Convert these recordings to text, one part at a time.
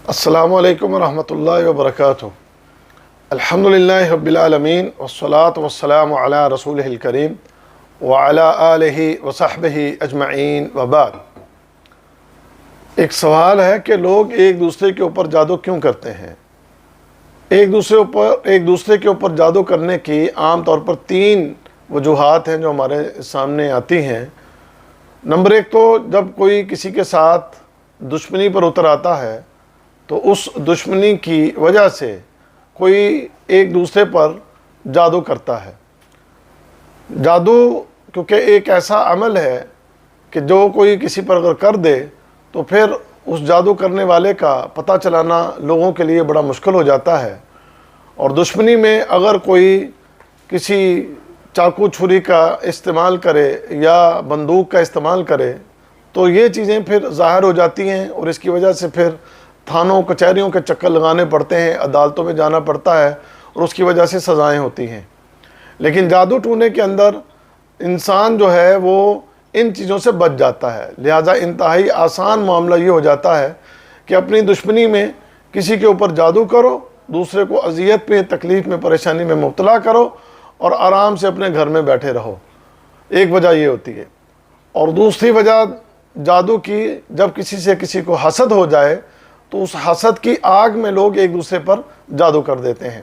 अस्सलामु अलैकुम रहमतुल्लाहि व बरकातुहू। अल्हम्दुलिल्लाहि रब्बिल आलमीन वस्सलातु वस्सलामु अला रसूलिहिल करीम व अला आलिहि व सहबिहि अजमईन व बाद। एक सवाल है कि लोग एक दूसरे के ऊपर जादू क्यों करते हैं। एक दूसरे के ऊपर जादू करने की आम तौर पर तीन वजूहात हैं जो हमारे सामने आती हैं। नंबर एक, तो जब कोई किसी के साथ दुश्मनी पर उतर आता है तो उस दुश्मनी की वजह से कोई एक दूसरे पर जादू करता है। जादू क्योंकि एक ऐसा अमल है कि जो कोई किसी पर अगर कर दे तो फिर उस जादू करने वाले का पता चलाना लोगों के लिए बड़ा मुश्किल हो जाता है। और दुश्मनी में अगर कोई किसी चाकू छुरी का इस्तेमाल करे या बंदूक का इस्तेमाल करे तो ये चीज़ें फिर ज़ाहिर हो जाती हैं और इसकी वजह से फिर थानों कचहरियों के चक्कर लगाने पड़ते हैं, अदालतों में जाना पड़ता है और उसकी वजह से सज़ाएं होती हैं। लेकिन जादू टूने के अंदर इंसान जो है वो इन चीज़ों से बच जाता है। लिहाजा इंतहाई आसान मामला ये हो जाता है कि अपनी दुश्मनी में किसी के ऊपर जादू करो, दूसरे को अजियत में, तकलीफ़ में, परेशानी में मुब्तला करो और आराम से अपने घर में बैठे रहो। एक वजह ये होती है। और दूसरी वजह जादू की, जब किसी से किसी को हसद हो जाए तो उस हसद की आग में लोग एक दूसरे पर जादू कर देते हैं।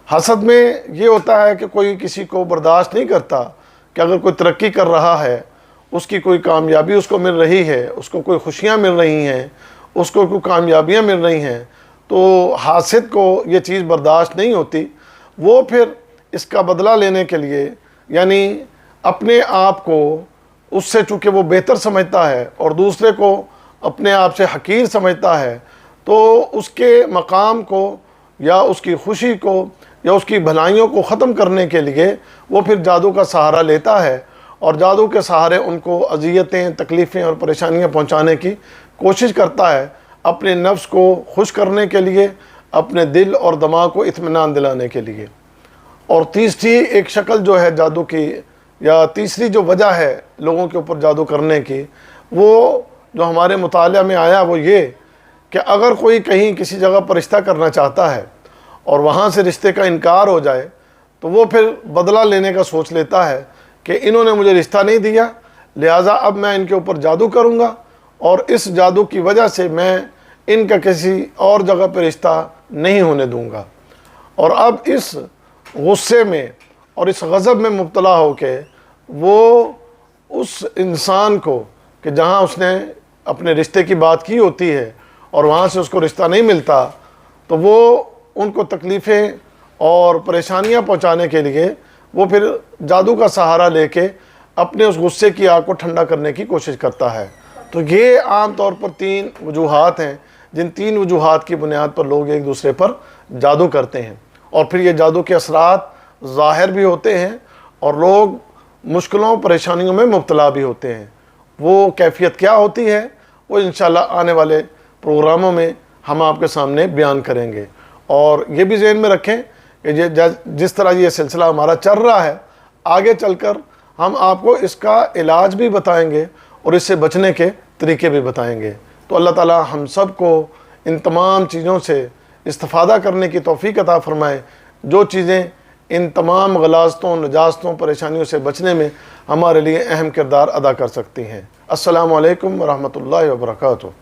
हसद में ये होता है कि कोई किसी को बर्दाश्त नहीं करता कि अगर कोई तरक्की कर रहा है, उसकी कोई कामयाबी उसको मिल रही है, उसको कोई खुशियाँ मिल रही हैं, उसको कोई कामयाबियाँ मिल रही हैं, तो हासिद को ये चीज़ बर्दाश्त नहीं होती। वो फिर इसका बदला लेने के लिए, यानी अपने आप को उससे चूँकि वो बेहतर समझता है और दूसरे को अपने आप से हकीर समझता है, तो उसके मकाम को या उसकी खुशी को या उसकी भलाइयों को ख़त्म करने के लिए वो फिर जादू का सहारा लेता है और जादू के सहारे उनको अज़ियतें, तकलीफ़ें और परेशानियां पहुंचाने की कोशिश करता है, अपने नफ्स को खुश करने के लिए, अपने दिल और दिमाग को इत्मीनान दिलाने के लिए। और तीसरी एक शक्ल जो है जादू की, या तीसरी जो वजह है लोगों के ऊपर जादू करने की, वो जो हमारे मुतालिया में आया वो ये कि अगर कोई कहीं किसी जगह पर रिश्ता करना चाहता है और वहाँ से रिश्ते का इनकार हो जाए तो वो फिर बदला लेने का सोच लेता है कि इन्होंने मुझे रिश्ता नहीं दिया, लिहाजा अब मैं इनके ऊपर जादू करूँगा और इस जादू की वजह से मैं इनका किसी और जगह पर रिश्ता नहीं होने दूँगा। और अब इस गुस्से में और इस गज़ब में मुब्तला हो के वो उस इंसान को कि जहाँ उसने अपने रिश्ते की बात की होती है और वहाँ से उसको रिश्ता नहीं मिलता, तो वो उनको तकलीफ़ें और परेशानियाँ पहुँचाने के लिए वो फिर जादू का सहारा लेके अपने उस गुस्से की आग को ठंडा करने की कोशिश करता है। तो ये आम तौर पर तीन वजूहात हैं जिन तीन वजूहात की बुनियाद पर लोग एक दूसरे पर जादू करते हैं और फिर ये जादू के असरात ज़ाहिर भी होते हैं और लोग मुश्किलों परेशानियों में मुब्तला भी होते हैं। वो कैफियत क्या होती है वो इंशाल्लाह आने वाले प्रोग्रामों में हम आपके सामने बयान करेंगे। और ये भी ज़हन में रखें कि जिस तरह ये सिलसिला हमारा चल रहा है, आगे चलकर हम आपको इसका इलाज भी बताएंगे और इससे बचने के तरीके भी बताएंगे। तो अल्लाह ताला हम सब को इन तमाम चीज़ों से इस्तिफ़ादा करने की तौफ़ीक़ अता फ़रमाए, जो चीज़ें इन तमाम गलाज़तों, नजास्तों, परेशानियों से बचने में हमारे लिए अहम किरदार अदा कर सकती हैं। अस्सलामु अलैकुम व रहमतुल्लाहि व बरकातुहू।